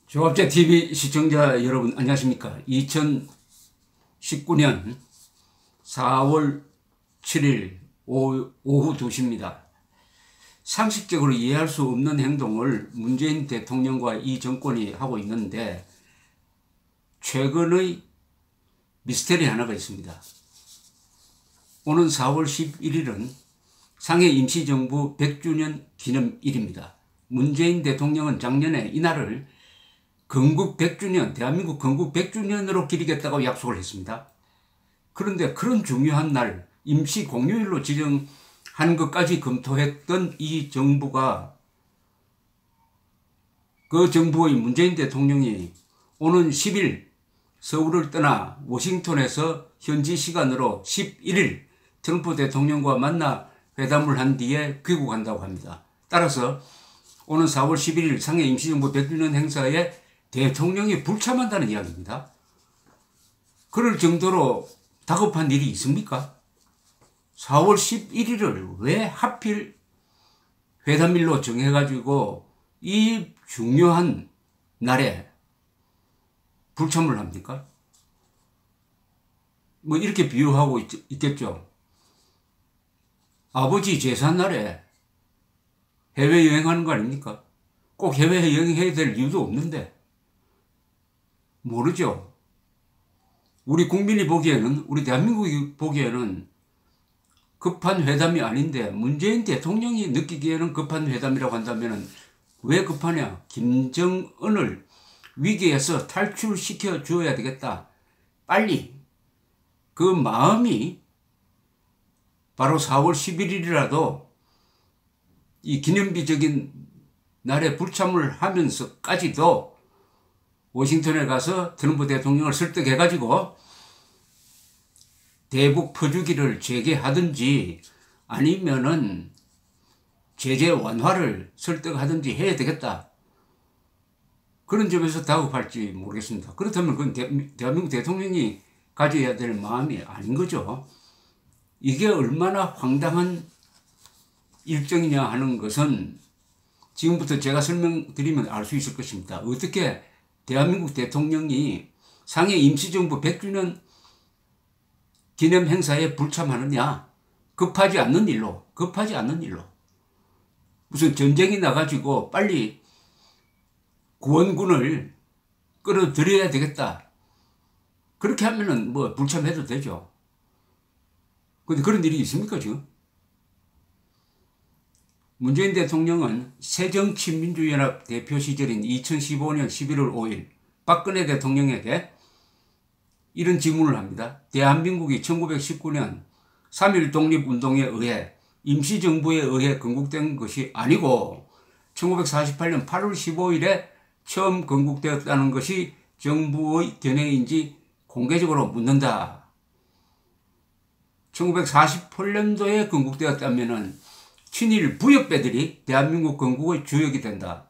조합제TV 시청자 여러분 안녕하십니까. 2019년 4월 7일 오후 2시입니다. 상식적으로 이해할 수 없는 행동을 문재인 대통령과 이 정권이 하고 있는데 최근의 미스터리 하나가 있습니다. 오는 4월 11일은 상해 임시정부 100주년 기념일입니다. 문재인 대통령은 작년에 이날을 건국 100주년, 대한민국 건국 100주년으로 기리겠다고 약속을 했습니다. 그런데 그런 중요한 날, 임시 공휴일로 지정한 것까지 검토했던 이 정부가, 그 정부의 문재인 대통령이 오는 10일 서울을 떠나 워싱턴에서 현지 시간으로 11일 트럼프 대통령과 만나 회담을 한 뒤에 귀국한다고 합니다. 따라서 오는 4월 11일 상해 임시정부 100주년 행사에 대통령이 불참한다는 이야기입니다. 그럴 정도로 다급한 일이 있습니까? 4월 11일을 왜 하필 회담일로 정해가지고 이 중요한 날에 불참을 합니까? 뭐 이렇게 비유하고 있겠죠. 아버지 제삿날에 해외여행하는 거 아닙니까? 꼭 해외여행해야 될 이유도 없는데. 모르죠. 우리 국민이 보기에는, 우리 대한민국이 보기에는 급한 회담이 아닌데 문재인 대통령이 느끼기에는 급한 회담이라고 한다면 왜 급하냐? 김정은을 위기에서 탈출시켜 주어야 되겠다. 빨리. 그 마음이 바로 4월 11일이라도 이 기념비적인 날에 불참을 하면서까지도 워싱턴에 가서 트럼프 대통령을 설득해가지고 대북 퍼주기를 재개하든지 아니면은 제재 완화를 설득하든지 해야 되겠다. 그런 점에서 다급할지 모르겠습니다. 그렇다면 그건 대한민국 대통령이 가져야 될 마음이 아닌 거죠. 이게 얼마나 황당한 일정이냐 하는 것은 지금부터 제가 설명드리면 알 수 있을 것입니다. 어떻게 대한민국 대통령이 상해 임시정부 100주년 기념 행사에 불참하느냐? 급하지 않는 일로. 무슨 전쟁이 나가지고 빨리 구원군을 끌어들여야 되겠다. 그렇게 하면은 뭐 불참해도 되죠. 근데 그런 일이 있습니까, 지금? 문재인 대통령은 새정치민주연합 대표 시절인 2015년 11월 5일 박근혜 대통령에게 이런 질문을 합니다. 대한민국이 1919년 3.1 독립운동에 의해 임시정부에 의해 건국된 것이 아니고 1948년 8월 15일에 처음 건국되었다는 것이 정부의 견해인지 공개적으로 묻는다. 1948년도에 건국되었다면은 친일 부역배들이 대한민국 건국의 주역이 된다.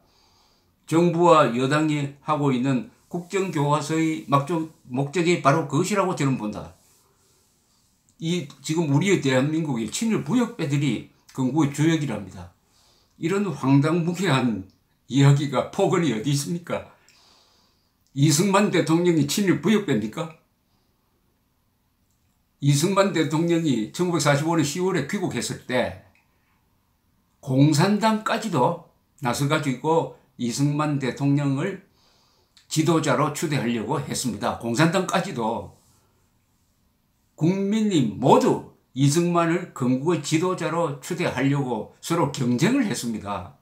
정부와 여당이 하고 있는 국정교과서의 목적이 바로 그것이라고 저는 본다. 지금 우리의 대한민국이 친일 부역배들이 건국의 주역이랍니다. 이런 황당무계한 이야기가 폭언이 어디 있습니까? 이승만 대통령이 친일 부역배입니까? 이승만 대통령이 1945년 10월에 귀국했을 때 공산당까지도 나서가지고 이승만 대통령을 지도자로 추대하려고 했습니다. 공산당까지도. 국민이 모두 이승만을 건국의 지도자로 추대하려고 서로 경쟁을 했습니다.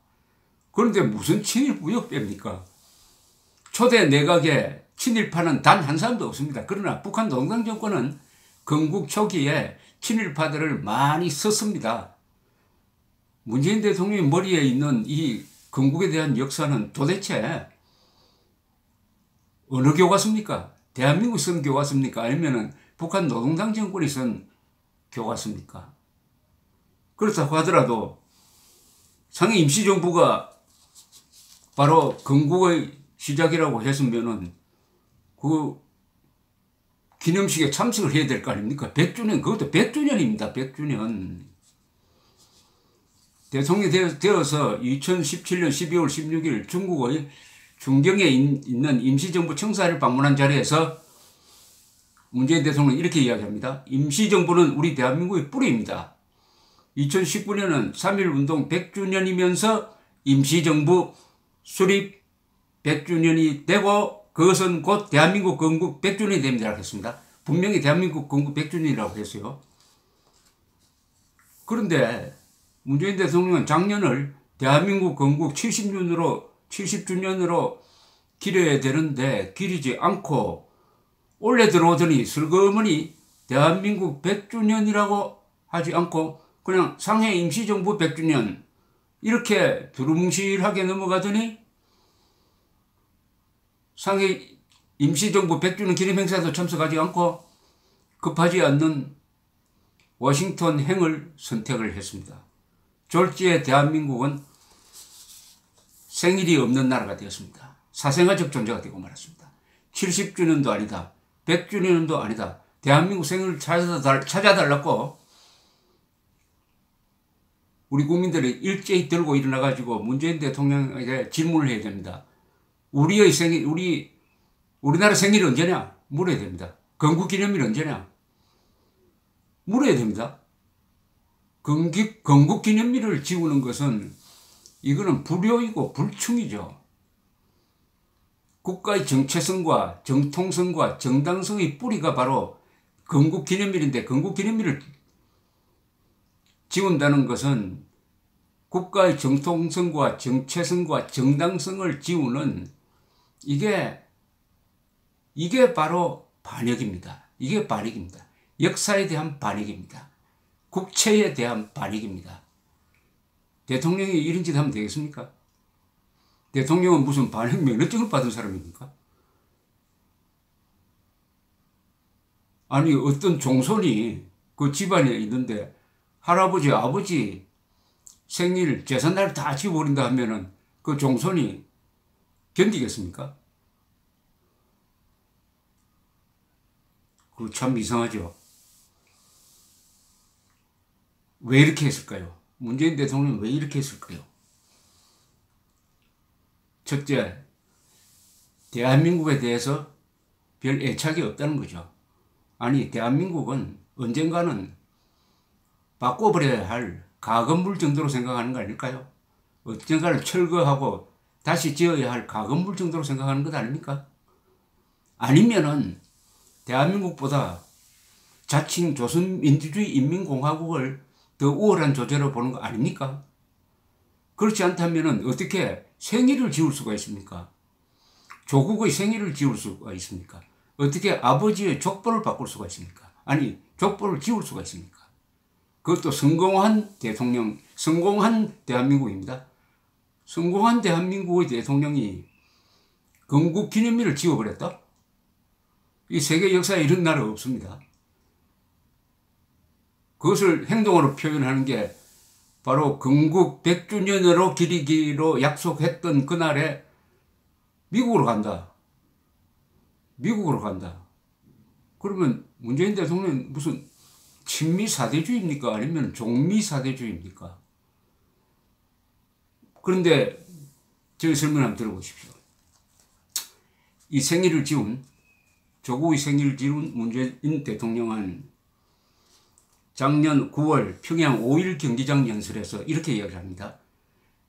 그런데 무슨 친일 부역배입니까? 초대 내각에 친일파는 단 한 사람도 없습니다. 그러나 북한 노동당 정권은 건국 초기에 친일파들을 많이 썼습니다. 문재인 대통령의 머리에 있는 이 건국에 대한 역사는 도대체 어느 교과서입니까? 대한민국이 쓴 교과서입니까? 아니면 북한 노동당 정권이 쓴 교과서입니까? 그렇다고 하더라도 상해 임시정부가 바로 건국의 시작이라고 했으면은 그 기념식에 참석을 해야 될 거 아닙니까? 100주년, 그것도 100주년입니다. 100주년. 대통령이 되어서 2017년 12월 16일 중국의 중경에 있는 임시정부 청사를 방문한 자리에서 문재인 대통령은 이렇게 이야기합니다. 임시정부는 우리 대한민국의 뿌리입니다. 2019년은 3.1운동 100주년이면서 임시정부 수립 100주년이 되고 그것은 곧 대한민국 건국 100주년이 됩니다. 했습니다. 분명히 대한민국 건국 100주년이라고 했어요. 그런데 문재인 대통령은 작년을 대한민국 건국 70주년으로 기려야 되는데 기리지 않고 올해 들어오더니 슬그머니 대한민국 100주년이라고 하지 않고 그냥 상해 임시정부 100주년 이렇게 두루뭉실하게 넘어가더니 상해 임시정부 100주년 기념 행사도 참석하지 않고 급하지 않는 워싱턴 행을 선택을 했습니다. 졸지에 대한민국은 생일이 없는 나라가 되었습니다. 사생아적 존재가 되고 말았습니다. 70주년도 아니다. 100주년도 아니다. 대한민국 생일을 찾아달라고 우리 국민들이 일제히 들고 일어나가지고 문재인 대통령에게 질문을 해야 됩니다. 우리의 생일, 우리나라 생일이 언제냐? 물어야 됩니다. 건국기념일 언제냐? 물어야 됩니다. 건국기념일을 지우는 것은 이거는 불효이고 불충이죠. 국가의 정체성과 정통성과 정당성의 뿌리가 바로 건국기념일인데 건국기념일을 지운다는 것은 국가의 정통성과 정체성과 정당성을 지우는 이게 바로 반역입니다. 이게 반역입니다. 역사에 대한 반역입니다. 국채에 대한 반역입니다. 대통령이 이런 짓 하면 되겠습니까? 대통령은 무슨 반역 면허증을 받은 사람입니까? 아니 어떤 종손이 그 집안에 있는데 할아버지 아버지 생일 제삿날 다 지워버린다 하면은 그 종손이 견디겠습니까? 그거 참 이상하죠. 왜 이렇게 했을까요? 문재인 대통령은 왜 이렇게 했을까요? 첫째, 대한민국에 대해서 별 애착이 없다는 거죠. 아니 대한민국은 언젠가는 바꿔버려야 할 가건물 정도로 생각하는 거 아닐까요? 언젠가를 철거하고 다시 지어야 할 가건물 정도로 생각하는 것 아닙니까? 아니면은 대한민국보다 자칭 조선민주주의 인민공화국을 더 우월한 조제로 보는 거 아닙니까? 그렇지 않다면 어떻게 생일을 지울 수가 있습니까? 조국의 생일을 지울 수가 있습니까? 어떻게 아버지의 족보를 바꿀 수가 있습니까? 아니 족보를 지울 수가 있습니까? 그것도 성공한 대통령, 성공한 대한민국입니다. 성공한 대한민국의 대통령이 건국기념일을 지워버렸다? 이 세계 역사에 이런 나라 없습니다. 그것을 행동으로 표현하는 게 바로 건국 100주년으로 기리기로 약속했던 그날에 미국으로 간다. 미국으로 간다. 그러면 문재인 대통령은 무슨 친미 사대주의입니까? 아니면 종미 사대주의입니까? 그런데 저희 설명 한번 들어보십시오. 이 생일을 지운 조국의 생일을 지운 문재인 대통령은 작년 9월 평양 5.1 경기장 연설에서 이렇게 이야기합니다.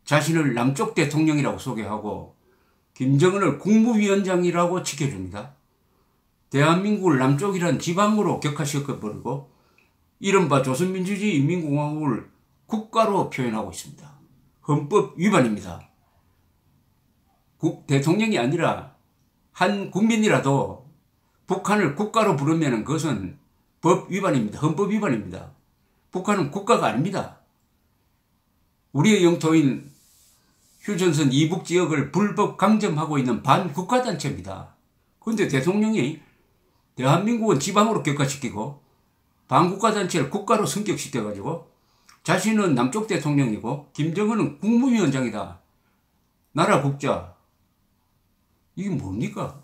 자신을 남쪽 대통령이라고 소개하고 김정은을 국무위원장이라고 지켜줍니다. 대한민국을 남쪽이란 지방으로 격화시켜버리고 이른바 조선민주주의 인민공화국을 국가로 표현하고 있습니다. 헌법 위반입니다. 대통령이 아니라 한 국민이라도 북한을 국가로 부르면 그것은 법 위반입니다. 헌법 위반입니다. 북한은 국가가 아닙니다. 우리의 영토인 휴전선 이북 지역을 불법 강점하고 있는 반국가단체입니다. 그런데 대통령이 대한민국은 지방으로 격화시키고 반국가단체를 국가로 승격시켜가지고 자신은 남쪽 대통령이고 김정은은 국무위원장이다. 나라 국자. 이게 뭡니까?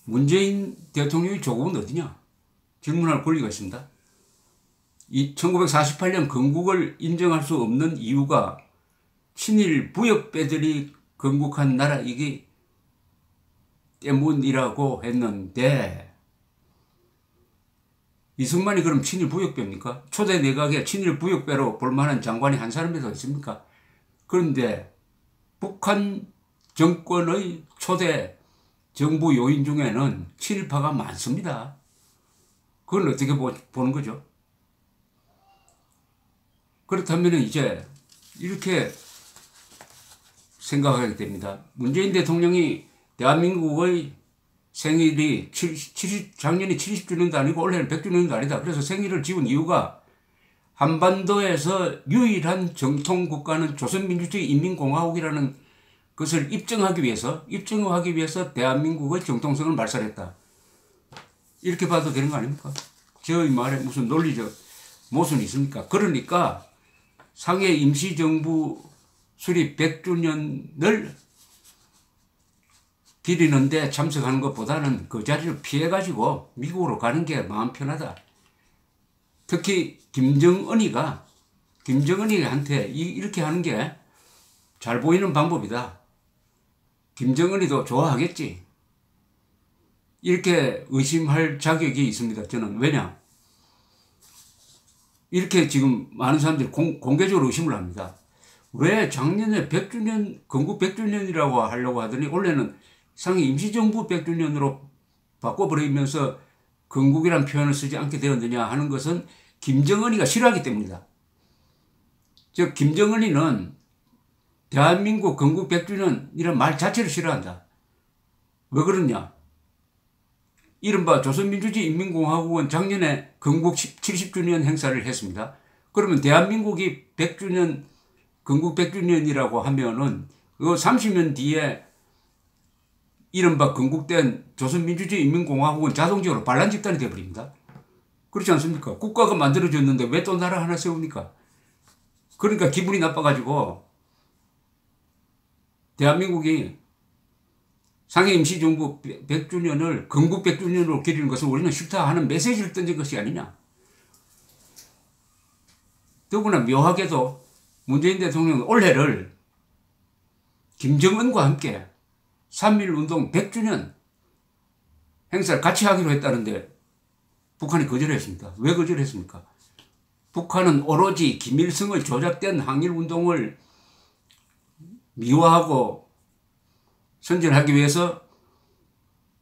문재인 대통령의 조국은 어디냐? 질문할 권리가 있습니다. 이 1948년 건국을 인정할 수 없는 이유가 친일 부역배들이 건국한 나라이기 때문이라고 했는데, 이승만이 그럼 친일 부역배입니까? 초대 내각에 친일 부역배로 볼만한 장관이 한 사람이라도 있습니까? 그런데 북한 정권의 초대 정부 요인 중에는 친일파가 많습니다. 그걸 어떻게 보는 거죠? 그렇다면 이제 이렇게 생각하게 됩니다. 문재인 대통령이 대한민국의 생일이 작년이 70주년도 아니고 올해는 100주년도 아니다. 그래서 생일을 지은 이유가 한반도에서 유일한 정통 국가는 조선민주주의 인민공화국이라는 것을 입증하기 위해서 대한민국의 정통성을 말살했다. 이렇게 봐도 되는 거 아닙니까? 저의 말에 무슨 논리적 모순이 있습니까? 그러니까 상해 임시정부 수립 100주년을 기리는데 참석하는 것보다는 그 자리를 피해가지고 미국으로 가는 게 마음 편하다. 특히 김정은이한테 이렇게 하는 게 잘 보이는 방법이다. 김정은이도 좋아하겠지. 이렇게 의심할 자격이 있습니다. 저는. 왜냐? 이렇게 지금 많은 사람들이 공개적으로 의심을 합니다. 왜 작년에 100주년, 건국 100주년이라고 하려고 하더니 올해는 상해 임시정부 100주년으로 바꿔버리면서 건국이라는 표현을 쓰지 않게 되었느냐 하는 것은 김정은이가 싫어하기 때문이다. 즉 김정은이는 대한민국 건국 100주년이라는 말 자체를 싫어한다. 왜 그러냐? 이른바 조선민주주의 인민공화국은 작년에 건국 70주년 행사를 했습니다. 그러면 대한민국이 100주년, 건국 100주년이라고 하면은 그 30년 뒤에 이른바 건국된 조선민주주의 인민공화국은 자동적으로 반란 집단이 되어버립니다. 그렇지 않습니까? 국가가 만들어졌는데 왜 또 나라 하나 세웁니까? 그러니까 기분이 나빠가지고 대한민국이 상해 임시정부 100주년을 건국 100주년으로 기리는 것을 우리는 싫다 하는 메시지를 던진 것이 아니냐. 더구나 묘하게도 문재인 대통령은 올해를 김정은과 함께 3.1운동 100주년 행사를 같이 하기로 했다는데 북한이 거절했습니다. 왜 거절했습니까? 북한은 오로지 김일성의 조작된 항일운동을 미화하고 선전하기 위해서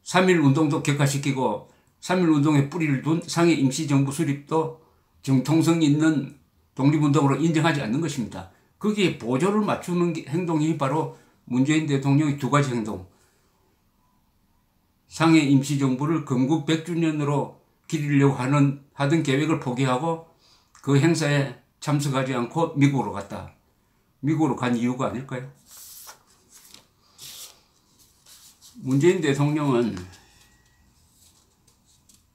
3.1운동도 격화시키고 3.1운동에 뿌리를 둔 상해 임시정부 수립도 정통성 있는 독립운동으로 인정하지 않는 것입니다. 거기에 보조를 맞추는 행동이 바로 문재인 대통령의 두 가지 행동. 상해 임시정부를 건국 100주년으로 기리려고 하던 계획을 포기하고 그 행사에 참석하지 않고 미국으로 갔다. 미국으로 간 이유가 아닐까요? 문재인 대통령은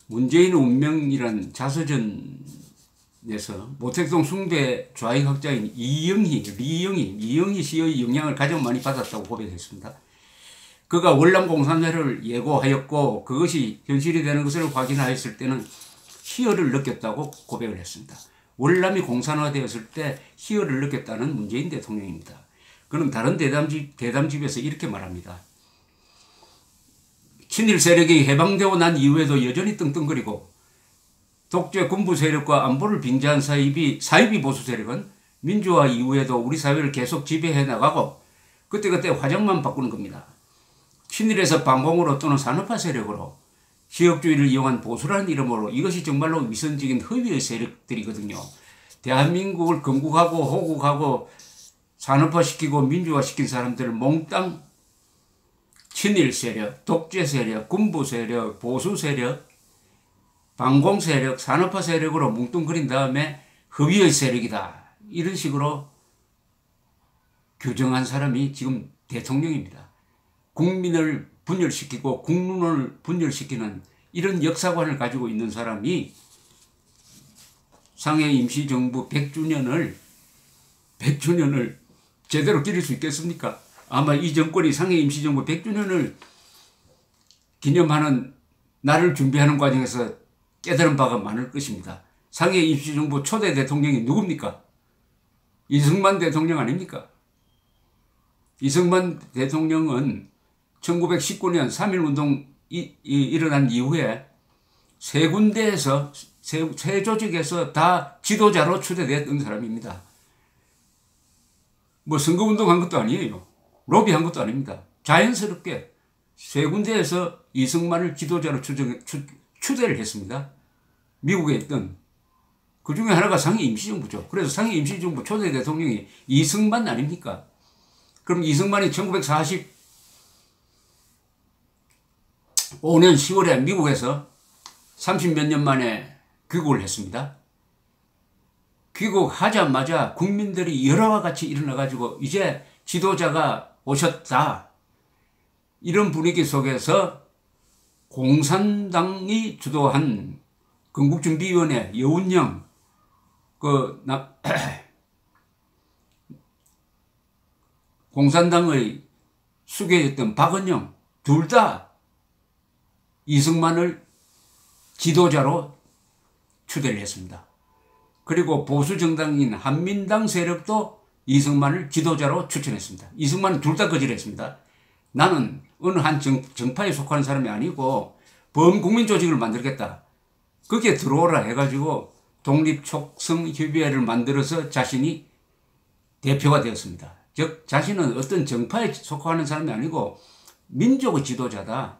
문재인 운명이란 자서전에서 모택동 숭배 좌익학자인 이영희 씨의 영향을 가장 많이 받았다고 고백했습니다. 그가 월남공산회를 예고하였고 그것이 현실이 되는 것을 확인하였을 때는 희열을 느꼈다고 고백을 했습니다. 월남이 공산화되었을 때 희열을 느꼈다는 문재인 대통령입니다. 그는 다른 대담집에서 이렇게 말합니다. 친일 세력이 해방되고 난 이후에도 여전히 떵떵거리고 독재 군부 세력과 안보를 빙자한 사이비 보수 세력은 민주화 이후에도 우리 사회를 계속 지배해 나가고 그때그때 화장만 바꾸는 겁니다. 친일에서 반공으로 또는 산업화 세력으로 지역주의를 이용한 보수라는 이름으로 이것이 정말로 위선적인 허위의 세력들이거든요. 대한민국을 건국하고 호국하고 산업화시키고 민주화시킨 사람들을 몽땅 친일 세력, 독재 세력, 군부 세력, 보수 세력, 반공 세력, 산업화 세력으로 뭉뚱그린 다음에 허위의 세력이다. 이런 식으로 규정한 사람이 지금 대통령입니다. 국민을 분열시키고 국론을 분열시키는 이런 역사관을 가지고 있는 사람이 상해 임시정부 100주년을 제대로 기릴 수 있겠습니까? 아마 이 정권이 상해 임시정부 100주년을 기념하는 날을 준비하는 과정에서 깨달은 바가 많을 것입니다. 상해 임시정부 초대 대통령이 누굽니까? 이승만 대통령 아닙니까? 이승만 대통령은 1919년 3.1운동이 일어난 이후에 세 군데에서 세 조직에서 다 지도자로 추대됐던 사람입니다. 뭐 선거운동한 것도 아니에요. 로비한 것도 아닙니다. 자연스럽게 세 군데에서 이승만을 지도자로 추대를 했습니다. 미국에 있던 그 중에 하나가 상해 임시정부죠. 그래서 상해 임시정부 초대 대통령이 이승만 아닙니까? 그럼 이승만이 1945년 10월에 미국에서 30몇 년 만에 귀국을 했습니다. 귀국하자마자 국민들이 열화와 같이 일어나가지고 이제 지도자가 오셨다. 이런 분위기 속에서 공산당이 주도한 건국준비위원회 여운형 공산당의 수괴였던 박은영 둘 다 이승만을 지도자로 추대를 했습니다. 그리고 보수정당인 한민당 세력도 이승만을 지도자로 추천했습니다. 이승만은 둘 다 거절했습니다. 나는 어느 한 정파에 속하는 사람이 아니고 범국민 조직을 만들겠다. 거기에 들어오라 해가지고 독립촉성협의회를 만들어서 자신이 대표가 되었습니다. 즉 자신은 어떤 정파에 속하는 사람이 아니고 민족의 지도자다.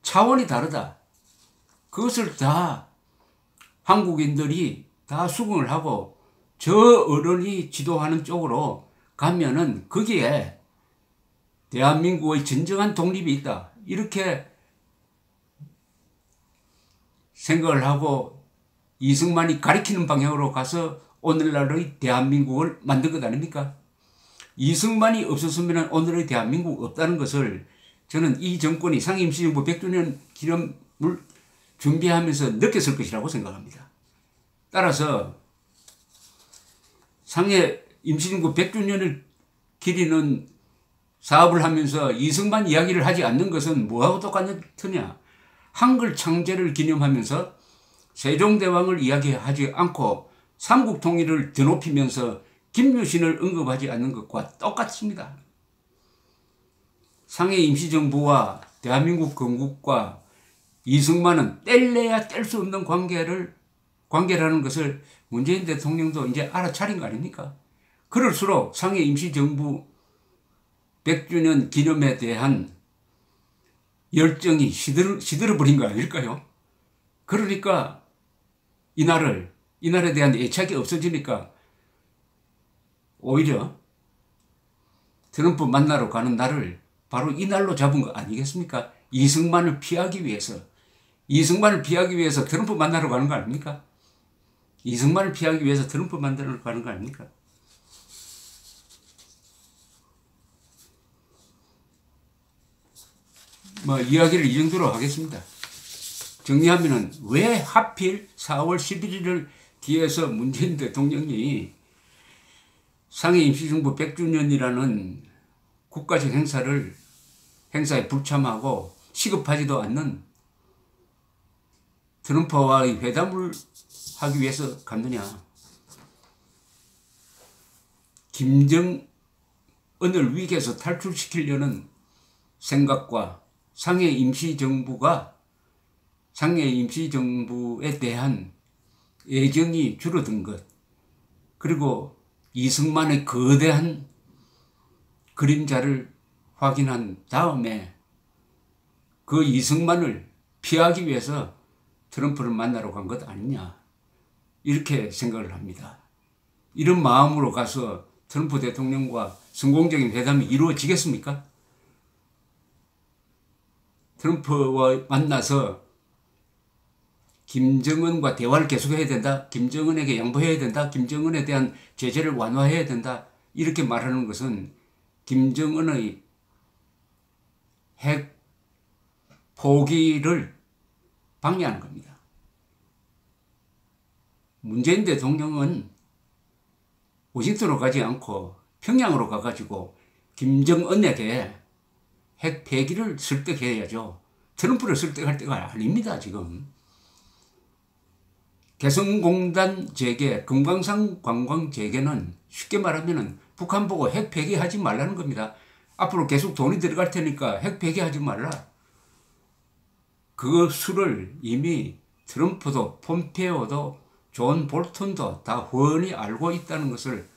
차원이 다르다. 그것을 다 한국인들이 다 수긍을 하고 저 어른이 지도하는 쪽으로 가면은 거기에 대한민국의 진정한 독립이 있다. 이렇게 생각을 하고 이승만이 가리키는 방향으로 가서 오늘날의 대한민국을 만든 것 아닙니까? 이승만이 없었으면 오늘의 대한민국 없다는 것을 저는 이 정권이 상해 임시정부 100주년 기념을 준비하면서 느꼈을 것이라고 생각합니다. 따라서 상해 임시정부 100주년을 기리는 사업을 하면서 이승만 이야기를 하지 않는 것은 뭐하고 똑같으냐. 한글 창제를 기념하면서 세종대왕을 이야기하지 않고 삼국통일을 드높이면서 김유신을 언급하지 않는 것과 똑같습니다. 상해 임시정부와 대한민국 건국과 이승만은 뗄래야 뗄 수 없는 관계라는 것을 문재인 대통령도 이제 알아차린 거 아닙니까? 그럴수록 상해 임시정부 100주년 기념에 대한 열정이 시들어버린 거 아닐까요? 그러니까 이날에 대한 애착이 없어지니까 오히려 트럼프 만나러 가는 날을 바로 이날로 잡은 거 아니겠습니까? 이승만을 피하기 위해서 트럼프 만나러 가는 거 아닙니까? 이승만을 피하기 위해서 트럼프 만나러 가는 거 아닙니까? 이야기를 이 정도로 하겠습니다. 정리하면은 왜 하필 4월 11일을 기해서 문재인 대통령이 상해 임시정부 100주년이라는 국가적 행사에 불참하고 시급하지도 않는 트럼프와의 회담을 하기 위해서 갔느냐. 김정은을 위기에서 탈출시키려는 생각과 상해 임시정부에 대한 애정이 줄어든 것, 그리고 이승만의 거대한 그림자를 확인한 다음에 그 이승만을 피하기 위해서 트럼프를 만나러 간 것 아니냐, 이렇게 생각을 합니다. 이런 마음으로 가서 트럼프 대통령과 성공적인 회담이 이루어지겠습니까? 트럼프와 만나서 김정은과 대화를 계속해야 된다. 김정은에게 양보해야 된다. 김정은에 대한 제재를 완화해야 된다. 이렇게 말하는 것은 김정은의 핵 포기를 방해하는 겁니다. 문재인 대통령은 워싱턴으로 가지 않고 평양으로 가가지고 김정은에게 핵 폐기를 설득해야죠. 트럼프를 설득할 때가 아닙니다, 지금. 개성공단 재개, 금강산 관광 재개는 쉽게 말하면 북한 보고 핵 폐기하지 말라는 겁니다. 앞으로 계속 돈이 들어갈 테니까 핵 폐기하지 말라. 그 수를 이미 트럼프도 폼페오도 존 볼턴도 다 훤히 알고 있다는 것을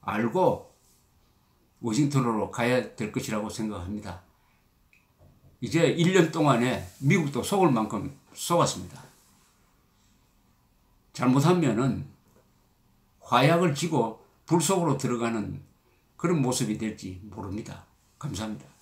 알고 워싱턴으로 가야 될 것이라고 생각합니다. 이제 1년 동안에 미국도 속을 만큼 속았습니다. 잘못하면은 화약을 쥐고 불 속으로 들어가는 그런 모습이 될지 모릅니다. 감사합니다.